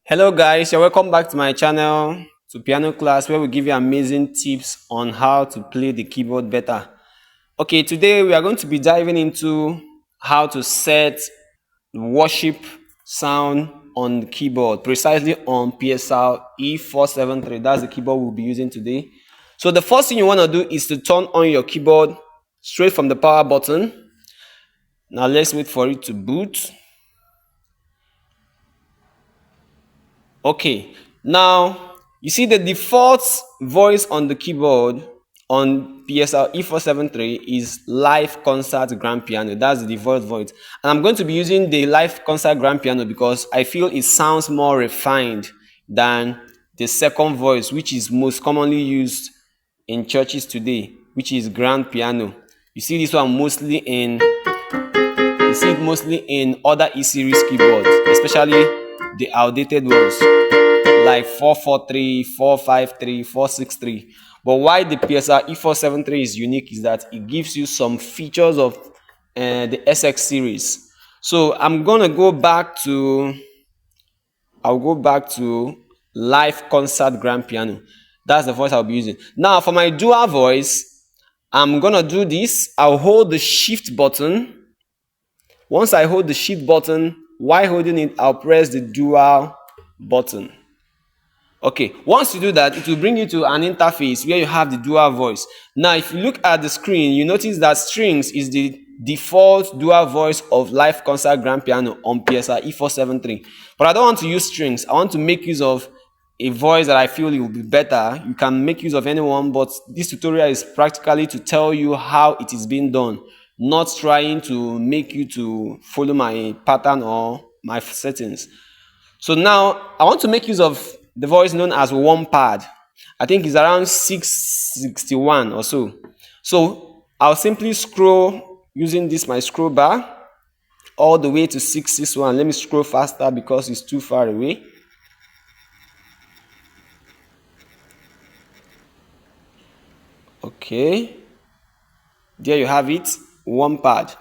Hello guys, you're welcome back to my channel to piano class where we give you amazing tips on how to play the keyboard better. Okay, today we are going to be diving into how to set worship sound on the keyboard, precisely on PSR E473. That's the keyboard we'll be using today. So the first thing you want to do is to turn on your keyboard straight from the power button. Now let's wait for it to boot. Okay, now you see the default voice on the keyboard on PSL E473 is live concert grand piano. That's the default voice, and I'm going to be using the live concert grand piano because I feel it sounds more refined than the second voice, which is most commonly used in churches today, which is grand piano. You see this one mostly in you see it mostly in other E-series keyboards, especially the outdated ones like 443, 453, 463. But why the PSR E473 is unique is that it gives you some features of the SX series. So I'll go back to live concert grand piano. That's the voice I'll be using. Now for my dual voice, I'm gonna do this. I'll hold the shift button. Once I hold the shift button, while holding it, I'll press the dual button. Okay, once you do that, it will bring you to an interface where you have the dual voice. Now, if you look at the screen, you notice that strings is the default dual voice of live concert grand piano on PSR E473. But I don't want to use strings. I want to make use of a voice that I feel it will be better. You can make use of anyone, but this tutorial is practically to tell you how it is being done, not trying to make you to follow my pattern or my settings. So now I want to make use of the voice known as one pad. I think it's around 661 or so. So I'll simply scroll using this my scroll bar all the way to 661. Let me scroll faster because it's too far away. Okay, there you have it, one pad.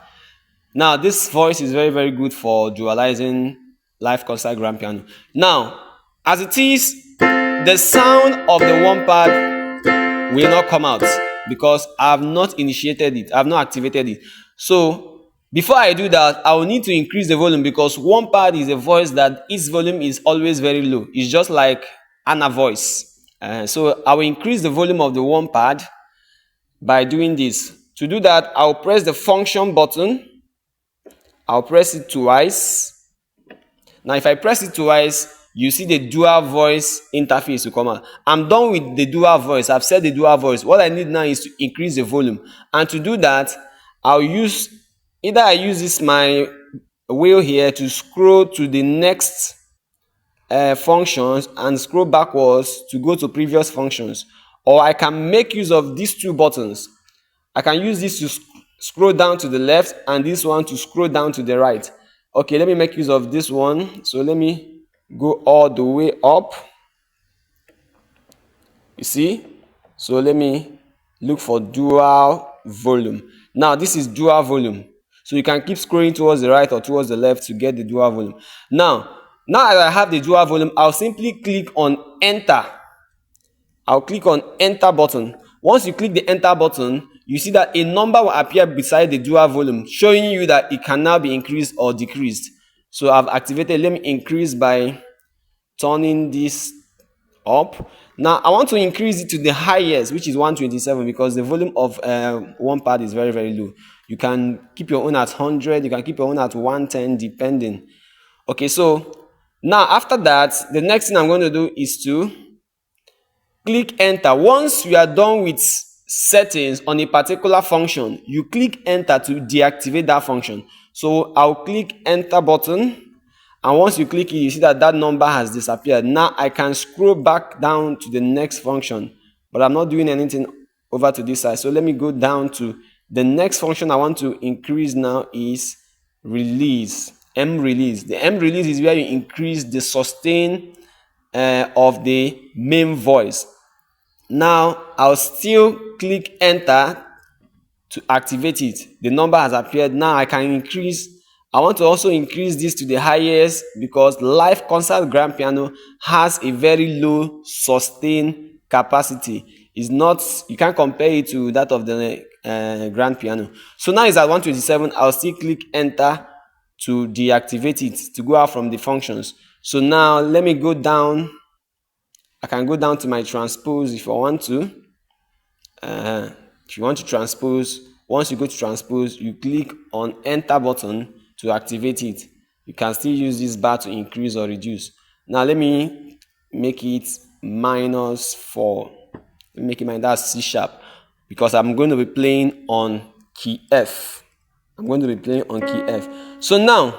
Now this voice is very good for dualizing live concert grand piano. Now as it is, the sound of the one pad will not come out because I have not initiated it, I have not activated it. So before I do that, I will need to increase the volume because one pad is a voice that its volume is always very low. It's just like Anna voice. So I will increase the volume of the one pad by doing this. To do that, I'll press the function button. I'll press it twice. Now if I press it twice, you see the dual voice interface will come out. I'm done with the dual voice. I've set the dual voice. What I need now is to increase the volume. And to do that, I use this my wheel here to scroll to the next functions and scroll backwards to go to previous functions. Or I can make use of these two buttons. I can use this to scroll down to the left and this one to scroll down to the right. Okay, let me make use of this one. So let me go all the way up. You see? So let me look for dual volume. Now this is dual volume. So you can keep scrolling towards the right or towards the left to get the dual volume. Now as I have the dual volume, I'll simply click on enter. I'll click on enter button. Once you click the enter button, you see that a number will appear beside the dual volume, showing you that it can now be increased or decreased. So I've activated. Let me increase by turning this up. Now I want to increase it to the highest, which is 127, because the volume of one pad is very low. You can keep your own at 100, you can keep your own at 110 depending. Okay, so now after that, the next thing I'm going to do is to click enter. Once you are done with settings on a particular function, you click enter to deactivate that function. So I'll click enter button, and once you click it, you see that number has disappeared. Now I can scroll back down to the next function, but I'm not doing anything over to this side. So let me go down to the next function I want to increase. Now is release, M release. The M release is where you increase the sustain of the main voice. Now I'll still click enter to activate it. The number has appeared. Now I can increase I want to also increase this to the highest because live concert grand piano has a very low sustain capacity. It's not, you can't compare it to that of the grand piano. So now it's at 127. I'll still click enter to deactivate it, to go out from the functions. So now let me go down. I can go down to my transpose if I want to. If you want to transpose, once you go to transpose, you click on enter button to activate it. You can still use this bar to increase or reduce. Now let me make it -4. Let me make it that's C sharp, because I'm going to be playing on key F. I'm going to be playing on key F. So now,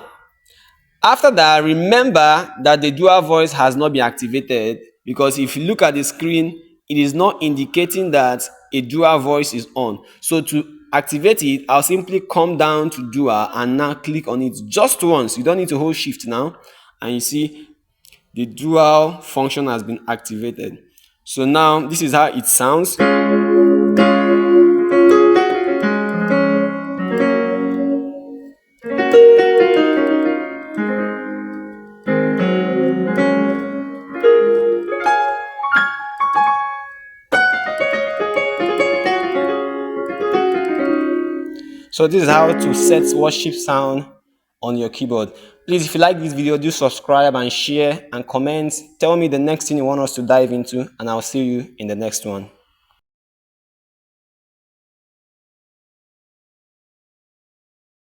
after that, remember that the dual voice has not been activated, because if you look at the screen, it is not indicating that a dual voice is on. So to activate it, I'll simply come down to dual and now click on it just once. You don't need to hold shift now, and you see the dual function has been activated. So now this is how it sounds. So this is how to set worship sound on your keyboard. Please, if you like this video, do subscribe and share and comment. Tell me the next thing you want us to dive into, and I'll see you in the next one.